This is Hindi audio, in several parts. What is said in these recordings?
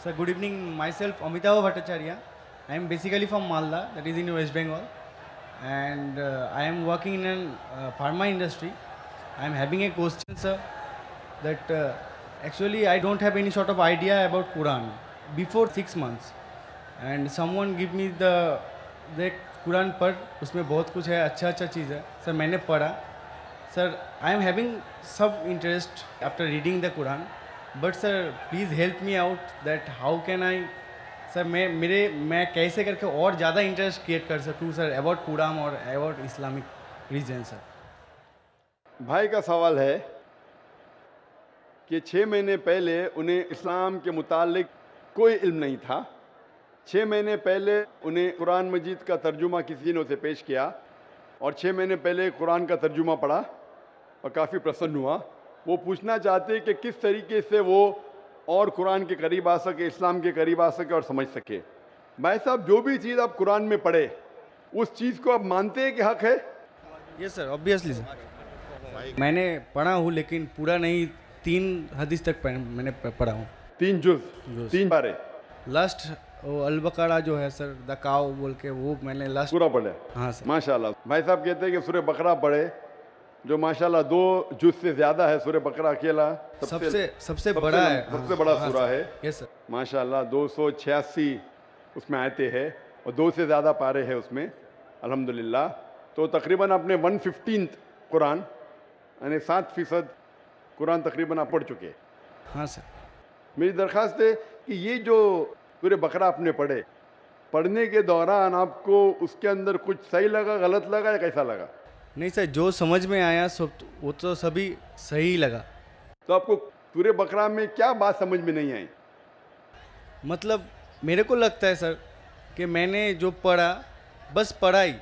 So good evening. Myself Amitabh Bhattacharya. I am basically from Malda, that is in West Bengal, and I am working in an pharma industry. I am having a question, sir, that actually I don't have any sort of idea about Quran before 6 months, and someone give me the Quran पढ़ उसमें बहुत कुछ है अच्छा अच्छा चीज़ है सर मैंने पढ़ा सर आई एम हैविंग सब interest after reading the Quran but sir please help me out that how can I sir मैं कैसे करके और ज़्यादा इंटरेस्ट क्रिएट कर सकूँ सर अबाउट कुरान और अबाउट इस्लामिक रीजन सर। भाई का सवाल है कि 6 महीने पहले उन्हें इस्लाम के मुतालिक कोई इल्म नहीं था। 6 महीने पहले उन्हें कुरान मजीद का तर्जुमा किसी ने उसे पेश किया और 6 महीने पहले कुरान का तर्जुमा पढ़ा और काफ़ी प्रसन्न हुआ। वो पूछना चाहते कि किस तरीके से वो और कुरान के करीब आ सके, इस्लाम के करीब आ सके और समझ सके। भाई साहब, जो भी चीज़ आप कुरान में पढ़े उस चीज़ को आप मानते हैं कि हक है? Yes sir, obviously sir. मैंने पढ़ा हूँ लेकिन पूरा नहीं, 3 हदीस तक मैंने पढ़ा हूँ। 3 जुज़ 3 पारे लास्ट वो अल बकरा जो है सर, द काव बोल के, वो मैंने लास्ट पूरा पढ़े। हाँ सर। माशाल्लाह। भाई साहब कहते हैं कि सूरह बकरा पढ़े, जो माशाल्लाह 2 जुज़ से ज़्यादा है। सूरह बकरा अकेला सबसे बड़ा है, सबसे बड़ा सूरा है। Yes sir. माशाल्लाह 286 उसमें आयते हैं और 2 से ज़्यादा पारे हैं उसमें, अल्हम्दुलिल्लाह। तो तकरीबन आपने 1/15 कुरान यानी 7% कुरान तकरीबन आप पढ़ चुके। हाँ सर। मेरी दरख्वास्त है कि ये जो सूरह बकरा आपने पढ़ने के दौरान आपको उसके अंदर कुछ सही लगा, गलत लगा या कैसा लगा? नहीं सर, जो समझ में आया सब वो तो सभी सही लगा। तो आपको सूरह बकरा में क्या बात समझ में नहीं आई? मतलब मेरे को लगता है सर कि मैंने जो पढ़ा बस पढ़ाई,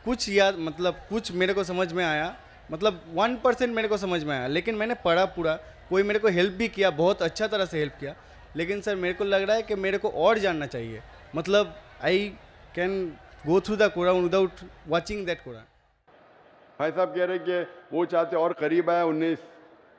कुछ याद, मतलब कुछ मेरे को समझ में आया, मतलब 1% मेरे को समझ में आया, लेकिन मैंने पढ़ा पूरा। कोई मेरे को हेल्प भी किया, बहुत अच्छा तरह से हेल्प किया, लेकिन सर मेरे को लग रहा है कि मेरे को और जानना चाहिए। मतलब I can go through the Quran without watching that Quran. भाई साहब कह रहे कि वो चाहते और करीब आया, उन्हें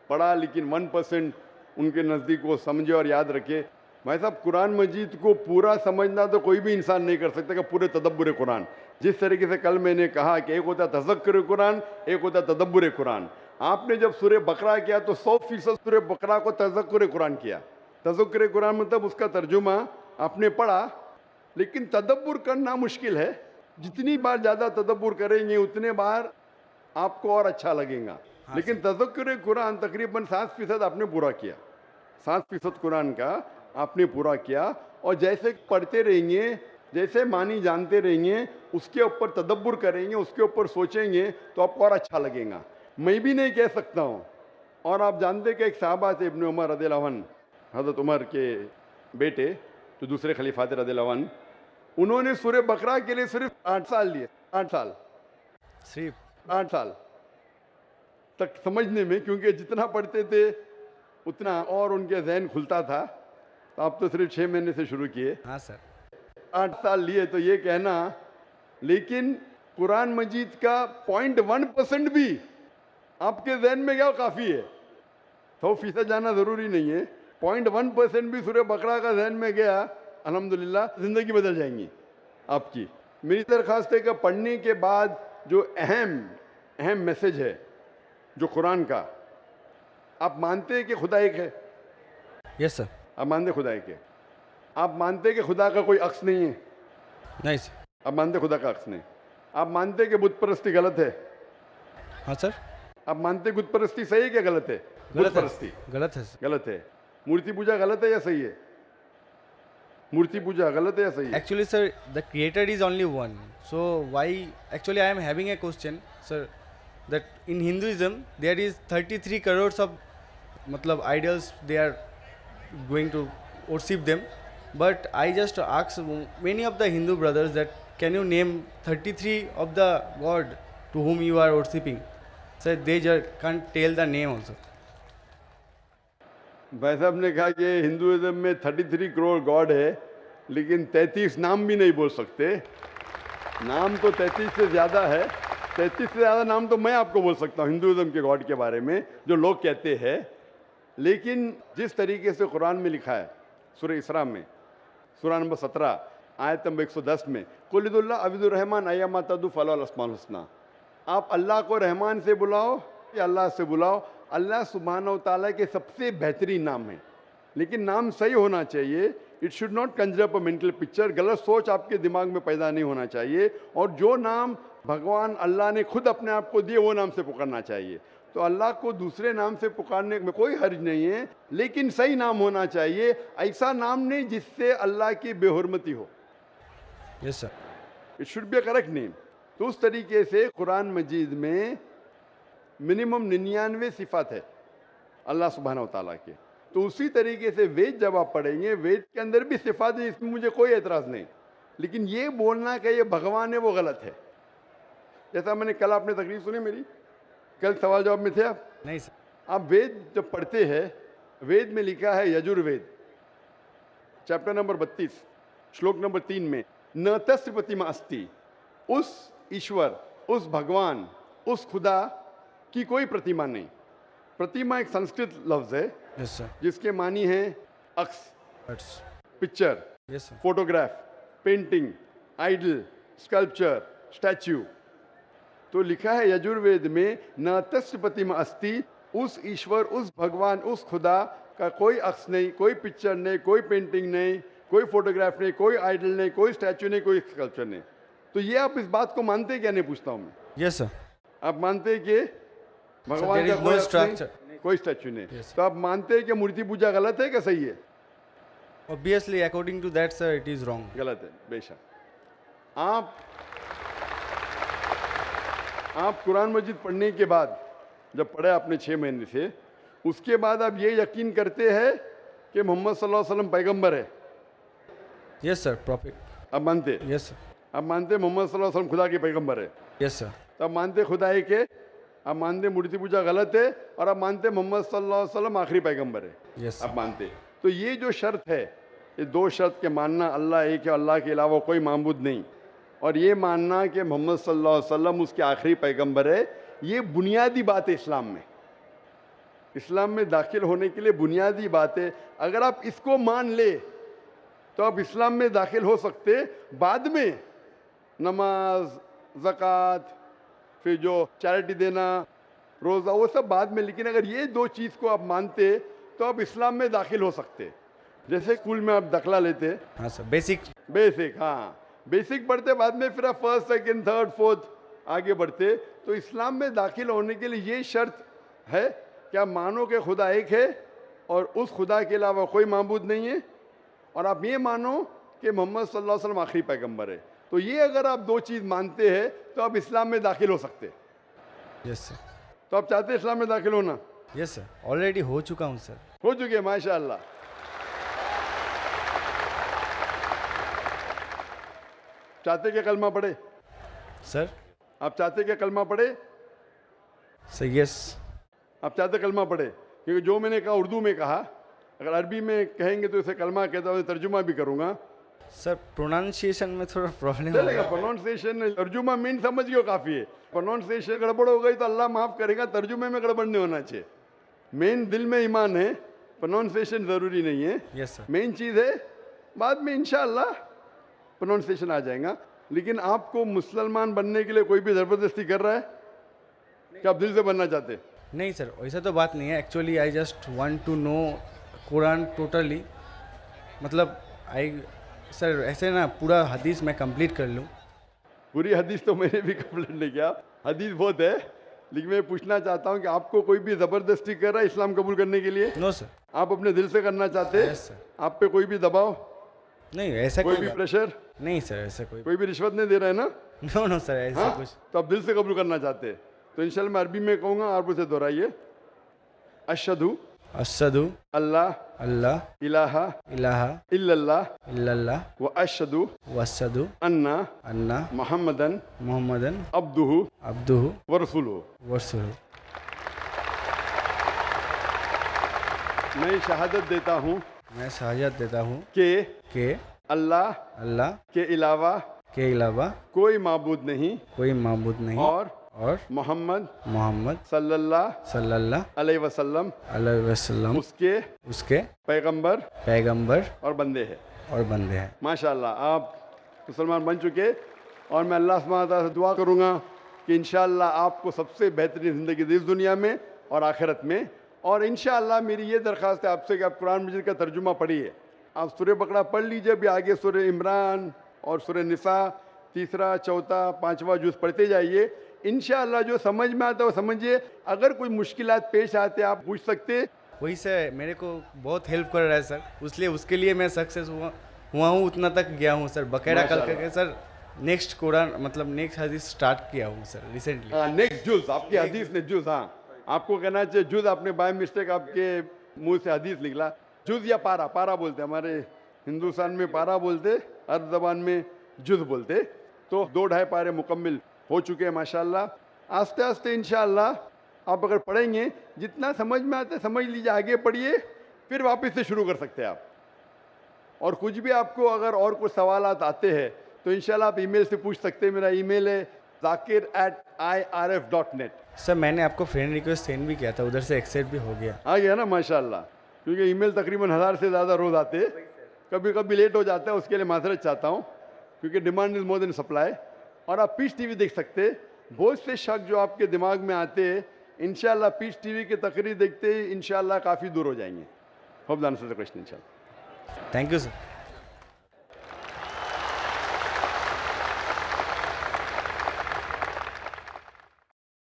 पढ़ा लेकिन 1% उनके नज़दीक वो समझे और याद रखे। भाई साहब, कुरान मजीद को पूरा समझना तो कोई भी इंसान नहीं कर सकता कि पूरे तदब्बुर कुरान। जिस तरीके से कल मैंने कहा कि एक होता तज़क्कुर कुरान, एक होता तदब्बुर कुरान। आपने जब सूरह बकरा किया तो 100% सूरह बकरा को तज़क्कुर कुरान किया। तज़क्कुर कुरान मतलब उसका तर्जुमा आपने पढ़ा, लेकिन तदब्बुर करना मुश्किल है। जितनी बार ज़्यादा तदब्बुर करेंगे उतने बार आपको और अच्छा लगेगा। हाँ, लेकिन तज़क्कुर कुरान तकरीबन 7% आपने पूरा किया। 7% कुरान का आपने पूरा किया और जैसे पढ़ते रहेंगे, जैसे मानी जानते रहेंगे, उसके ऊपर तदब्बुर करेंगे, उसके ऊपर सोचेंगे तो आपको और अच्छा लगेगा। मैं भी नहीं कह सकता हूँ। और आप जानते कि एक साहबा थे इब्न उमर रज़ियल्लाहु अन्हु, हज़रत उमर के बेटे जो दूसरे खलीफा थे रज़ियल्लाहु अन्हु, उन्होंने सूरह बकरा के लिए सिर्फ 8 साल लिए। 8 साल, सिर्फ 8 साल तक समझने में, क्योंकि जितना पढ़ते थे उतना और उनके जहन खुलता था। तो आप तो सिर्फ 6 महीने से शुरू किए। हाँ सर। 8 साल लिए तो ये कहना, लेकिन कुरान मजीद का 0.1% भी आपके जहन में क्या काफ़ी है। 100% जाना ज़रूरी नहीं है। 0.1% भी सूरह बकरा का जहन में गया, अल्हम्दुलिल्लाह ज़िंदगी बदल जाएंगी आपकी। मेरी दरख्वास्त है कि पढ़ने के बाद जो अहम मैसेज है जो कुरान का, आप मानते हैं कि खुदा एक है? Yes sir. आप मानते खुदा एक है? आप मानते कि खुदा का कोई अक्स नहीं है? नहीं सर। आप मानते खुदा का अक्स नहीं? आप मानते कि बुत परस्ती गलत है? हाँ सर। आप मानते बुत परस्ती सही है क्या गलत है? बुत परस्ती गलत है सर। गलत है। मूर्ति पूजा गलत है या सही है? मूर्ति पूजा गलत है या सही है? Actually, sir, the creator is only one. So why? Actually, I am having a question, sir. That in Hinduism there is 33 crores of, मतलब idols they are going to worship them. But I just ask many of the Hindu brothers that can you name 33 of the god to whom you are worshipping? Sir, they just can't tell the name also. भाई साहब ने कहा कि हिंदुइज्म में 33 करोड़ गॉड है, लेकिन 33 नाम भी नहीं बोल सकते। नाम तो 33 से ज़्यादा है। 33 से ज़्यादा नाम तो मैं आपको बोल सकता हूँ हिंदुइज्म के गॉड के बारे में, जो लोग कहते हैं। लेकिन जिस तरीके से कुरान में लिखा है, सूरह इसरा में, सूरह नंबर 17 आयत नंबर 110 में, कुलिदुल्ला अबिदुर रहमान अय्यमा तदु फलाल अस्माउल हुस्ना। आप अल्लाह को रहमान से बुलाओ या अल्लाह से बुलाओ, अल्लाह सुब्हानहू ताला के सबसे बेहतरीन नाम है। लेकिन नाम सही होना चाहिए। It should not Kanjar up a mental picture. गलत सोच आपके दिमाग में पैदा नहीं होना चाहिए। और जो नाम भगवान अल्लाह ने खुद अपने आप को दिए वो नाम से पुकारना चाहिए। तो अल्लाह को दूसरे नाम से पुकारने में कोई हर्ज नहीं है, लेकिन सही नाम होना चाहिए। ऐसा नाम नहीं जिससे अल्लाह की बेहुरमती हो। Yes sir. It should be a correct name. तो उस तरीके से कुरान मजीद में मिनिमम 99 सिफात है अल्लाह सुब्हानहू तआला के। तो उसी तरीके से वेद जब आप पढ़ेंगे, वेद के अंदर भी सिफात है, इसमें मुझे कोई एतराज़ नहीं। लेकिन ये बोलना कि ये भगवान है वो गलत है। जैसा मैंने कल आपने तकरीर सुनी मेरी, कल सवाल जवाब में थे आप? नहीं सर। आप वेद जब पढ़ते हैं, वेद में लिखा है यजुर्वेद चैप्टर नंबर 32 श्लोक नंबर 3 में, न तस्य प्रतिमा अस्ति, उस ईश्वर, उस भगवान, उस खुदा की कोई प्रतिमा नहीं। प्रतिमा एक संस्कृत लफ्ज है यस सर। जिसके मानी है अक्स, That's- picture, yes sir. Photograph, painting, idol, sculpture, statue. तो लिखा है यजुर्वेद में, न तस्य प्रतिमा अस्ति, उस ईश्वर, उस भगवान, उस खुदा का कोई अक्स नहीं, कोई पिक्चर नहीं, कोई पेंटिंग नहीं, कोई फोटोग्राफ नहीं, कोई आइडल नहीं, कोई स्टैच्यू नहीं, कोई स्कल्पचर नहीं। तो ये आप इस बात को मानते क्या? नहीं पूछता हूँ मैं। Yes sir. आप मानते हैं कि भगवान there का is कोई no अक्स नहीं, structure. कोई स्टैच्यू नहीं। Yes, sir. तो आप मानते हैं कि मूर्ति पूजा गलत है क्या सही है? Obviously, according to that, sir, it is wrong. गलत है बेशक। आप कुरान मजीद पढ़ने के बाद, जब पढ़े आपने 6 महीने से, उसके बाद आप ये यकीन करते हैं कि मोहम्मद सल्लल्लाहु अलैहि वसल्लम पैगंबर है? Yes, sir. Prophet. आप मानते हैं? Yes, sir. आप मानते हैं मोहम्मद सल्लल्लाहु अलैहि वसल्लम खुदा के पैगंबर है? Yes, sir. तो आप मानते खुदा है कि, आप मानते मूर्ति पूजा गलत है, और आप मानते मोहम्मद सल्लल्लाहु अलैहि वसल्लम आखिरी पैगंबर है? Yes, आप sir. मानते हैं। तो ये जो शर्त है, ये 2 शर्त के मानना अल्लाह एक है, अल्लाह के अलावा कोई माबूद नहीं, और ये मानना कि मोहम्मद सल्लल्लाहु अलैहि वसल्लम उसके आखिरी पैगंबर है, ये बुनियादी बात है इस्लाम में। इस्लाम में दाखिल होने के लिए बुनियादी बात है। अगर आप इसको मान ले तो आप इस्लाम में दाखिल हो सकते। बाद में नमाज, ज़कात, फिर जो चैरिटी देना, रोज़ा, वो सब बाद में। लेकिन अगर ये 2 चीज़ को आप मानते तो आप इस्लाम में दाखिल हो सकते। जैसे स्कूल में आप दाखिला लेते, हाँ सर। बेसिक। बेसिक, हाँ बेसिक पढ़ते, बाद में फिर आप 1st, 2nd, 3rd, 4th आगे बढ़ते। तो इस्लाम में दाखिल होने के लिए ये शर्त है कि आप मानो कि खुदा एक है और उस खुदा के अलावा कोई माबूद नहीं है, और आप ये मानो कि मोहम्मद सल्लल्लाहु अलैहि वसल्लम आखिरी पैगंबर है। तो ये अगर आप 2 चीज़ मानते हैं तो आप इस्लाम में दाखिल हो सकते। Yes sir. तो आप चाहते हैं इस्लाम में दाखिल होना? Yes sir. ऑलरेडी हो चुका हूँ सर। हो चुके हैं, माशाअल्लाह। चाहते क्या कलमा पढ़े? सर। आप चाहते क्या कलमा पढ़े? Sir yes. आप चाहते कलमा पढ़े? क्योंकि जो मैंने कहा उर्दू में कहा, अगर अरबी में कहेंगे तो इसे कलमा कहता हूँ, तर्जुमा भी करूँगा। सर प्रोनाउंसिएशन में थोड़ा प्रॉब्लम चलेगा, होगा। प्रोनाउंसिएशन, तर्जुमा मीन समझ गए काफ़ी है। प्रोनाउंसिएशन गड़बड़ हो गई तो अल्लाह माफ़ करेगा, तर्जुमे में गड़बड़ नहीं होना चाहिए। मेन दिल में ईमान है, प्रोनाउंसिएशन ज़रूरी नहीं है। Yes sir. मेन चीज़ है, बाद में इंशाअल्लाह प्रोनाउंसिएशन आ जाएगा। लेकिन आपको मुसलमान बनने के लिए कोई भी ज़बरदस्ती कर रहा है कि आप दिल से बनना चाहते हैं? नहीं सर, वैसा तो बात नहीं है। Actually I just want to know Quran totally. मतलब सर ऐसे ना पूरा हदीस मैं कंप्लीट कर लूँ। पूरी हदीस तो मैंने भी कंप्लीट नहीं किया, हदीस बहुत है। लेकिन मैं पूछना चाहता हूँ कि आपको कोई भी ज़बरदस्ती कर रहा है इस्लाम कबूल करने के लिए? No sir. आप अपने दिल से करना चाहते हैं? Yes sir. आप पे कोई भी दबाव, नहीं ऐसा कोई भी बात- प्रेशर, नहीं सर, ऐसा कोई भी रिश्वत नहीं दे रहा है ना? नो नो सर, ऐसा हाँ? कुछ। तो आप दिल से कबूल करना चाहते हैं तो इंशाल्लाह मैं अरबी में कहूँगा, आप उसे दोहराइए। अशहदु अशहदु अल्लाह अल्लाह इलाहा इलाहा इल्लल्लाह इल्लल्लाह व अशहदु वअशहदु अन्ना अन्ना मुहम्मदन मुहम्मदन अब्दुहु अब्दुहु व रसूलुहु। वरसूलुहु। मैं शहादत देता हूँ मैं शहादत देता हूँ कि कि अल्लाह अल्लाह के अलावा के अलावा कोई माबूद नहीं कोई माबूद नहीं और और मोहम्मद मोहम्मद सल्लल्लाहु सल्लल्लाहु अलैहि वसल्लम अलैहि वसल्लम उसके उसके पैगंबर पैगंबर और बंदे हैं। और बंदे हैं। माशाल्लाह आप मुसलमान बन चुके और मैं अल्लाह सुब्हानहू व तआला से दुआ करूँगा कि इंशाअल्लाह आपको सबसे बेहतरीन ज़िंदगी दी इस दुनिया में और आखिरत में। और इंशाअल्लाह मेरी ये दरख्वास्त है आपसे कि आप कुरान मजीद का तर्जुमा पढ़िए। आप सूरह बकरा पढ़ लीजिए, भी आगे सूरह इमरान और सूरह निसा तीसरा चौथा पांचवा जुज़ पढ़ते जाइए। इंशाअल्लाह जो समझ में आता है वो समझिए। अगर कोई मुश्किलात पेश आते आप पूछ सकते। वही सर मेरे को बहुत हेल्प कर रहा है सर, इसलिए उसके लिए मैं सक्सेस हुआ हूँ, उतना तक गया हूँ सर। बकायदा कल माशाल्लाह। करके सर नेक्स्ट कुरान मतलब नेक्स्ट हदीस स्टार्ट किया हूँ सर रिसेंटली। हाँ नेक्स्ट जुज़ आपकी हदीस ने जुज़, हाँ आपको कहना चाहिए जुज़, आपने बाय मिस्टेक आपके मुंह से हदीस निकला। जुज़ या पारा, पारा बोलते हमारे हिंदुस्तान में, पारा बोलते, अरब ज़बान में जुज़ बोलते। तो 2-2.5 पारे मुकम्मिल हो चुके हैं माशाल्लाह। आस्ते आस्ते इंशाअल्लाह आप अगर पढ़ेंगे जितना समझ में आता है समझ लीजिए, आगे पढ़िए, फिर वापस से शुरू कर सकते हैं आप। और कुछ भी आपको अगर और कुछ सवालात आते हैं तो इंशाल्लाह आप ईमेल से पूछ सकते हैं। मेरा ईमेल है zakir@irf.net। सर मैंने आपको फ्रेंड रिक्वेस्ट सेंड भी किया था, उधर से एक्सेप्ट भी हो गया। आ गया ना माशाल्लाह, क्योंकि ईमेल तकरीबन 1000 से ज़्यादा रोज़ आते हैं। कभी कभी लेट हो जाता है, उसके लिए माजरत चाहता हूँ, क्योंकि demand is more than supply. और आप पीस टीवी देख सकते हैं। बहुत से शक जो आपके दिमाग में आते हैं इंशाल्लाह पीस टीवी की तकरीर देखते ही इंशाल्लाह काफ़ी दूर हो जाएंगे। Hope the answer the question इंशाल्लाह। Thank you sir.